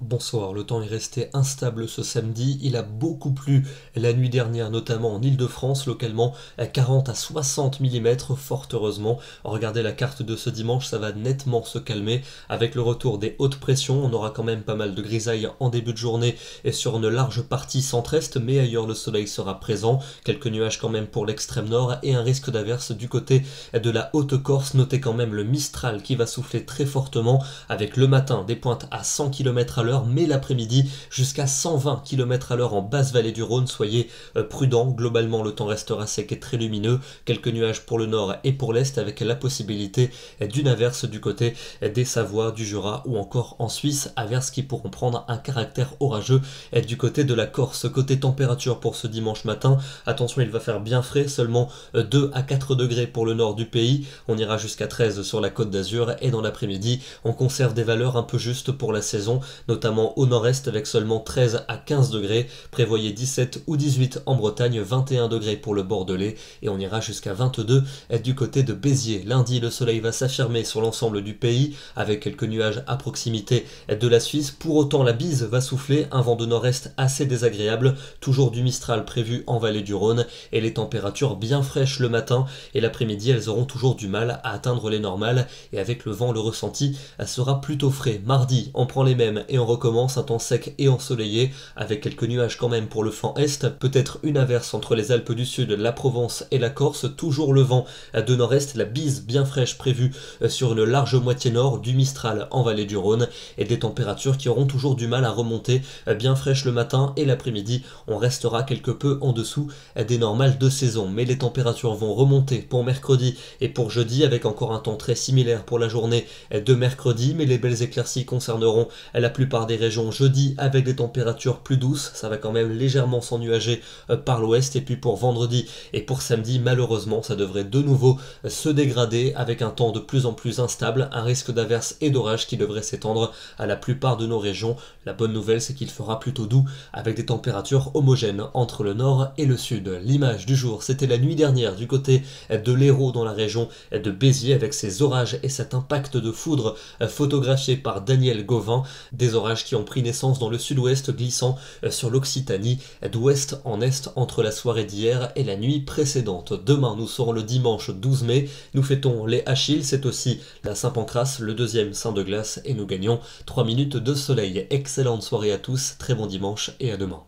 Bonsoir, le temps est resté instable ce samedi, il a beaucoup plu la nuit dernière, notamment en Île-de-France, localement 40 à 60 mm, fort heureusement. Regardez la carte de ce dimanche, ça va nettement se calmer. Avec le retour des hautes pressions, on aura quand même pas mal de grisailles en début de journée et sur une large partie centre-est, mais ailleurs le soleil sera présent. Quelques nuages quand même pour l'extrême nord et un risque d'averse du côté de la Haute-Corse. Notez quand même le Mistral qui va souffler très fortement, avec le matin des pointes à 100 km à l'heure, mais l'après-midi jusqu'à 120 km à l'heure en basse vallée du Rhône. Soyez prudents, globalement le temps restera sec et très lumineux, quelques nuages pour le nord et pour l'est avec la possibilité d'une averse du côté des Savoies, du Jura ou encore en Suisse, averses qui pourront prendre un caractère orageux du côté de la Corse. Côté température pour ce dimanche matin, attention, il va faire bien frais, seulement 2 à 4 degrés pour le nord du pays, on ira jusqu'à 13 sur la Côte d'Azur et dans l'après-midi on conserve des valeurs un peu justes pour la saison, notamment au nord-est avec seulement 13 à 15 degrés, prévoyez 17 ou 18 en Bretagne, 21 degrés pour le Bordelais et on ira jusqu'à 22 du côté de Béziers. Lundi, le soleil va s'affirmer sur l'ensemble du pays avec quelques nuages à proximité de la Suisse. Pour autant, la bise va souffler, un vent de nord-est assez désagréable, toujours du Mistral prévu en vallée du Rhône et les températures bien fraîches le matin et l'après-midi, elles auront toujours du mal à atteindre les normales et avec le vent, le ressenti sera plutôt frais. Mardi, on prend les mêmes et on recommence un temps sec et ensoleillé avec quelques nuages quand même pour le flanc est, peut-être une averse entre les Alpes du Sud, la Provence et la Corse, toujours le vent de nord-est, la bise bien fraîche prévue sur une large moitié nord, du Mistral en vallée du Rhône et des températures qui auront toujours du mal à remonter, bien fraîches le matin et l'après-midi, on restera quelque peu en dessous des normales de saison, mais les températures vont remonter pour mercredi et pour jeudi avec encore un temps très similaire pour la journée de mercredi, mais les belles éclaircies concerneront la plupart des régions jeudi avec des températures plus douces, ça va quand même légèrement s'ennuager par l'ouest et puis pour vendredi et pour samedi malheureusement ça devrait de nouveau se dégrader avec un temps de plus en plus instable, un risque d'averse et d'orage qui devrait s'étendre à la plupart de nos régions. La bonne nouvelle c'est qu'il fera plutôt doux avec des températures homogènes entre le nord et le sud. L'image du jour c'était la nuit dernière du côté de l'Hérault dans la région de Béziers avec ces orages et cet impact de foudre photographié par Daniel Gauvin, des orages qui ont pris naissance dans le sud-ouest glissant sur l'Occitanie d'ouest en est entre la soirée d'hier et la nuit précédente. Demain nous serons le dimanche 12 mai, nous fêtons les Achilles, c'est aussi la Saint-Pancrace, le deuxième saint de glace et nous gagnons 3 minutes de soleil. Excellente soirée à tous, très bon dimanche et à demain.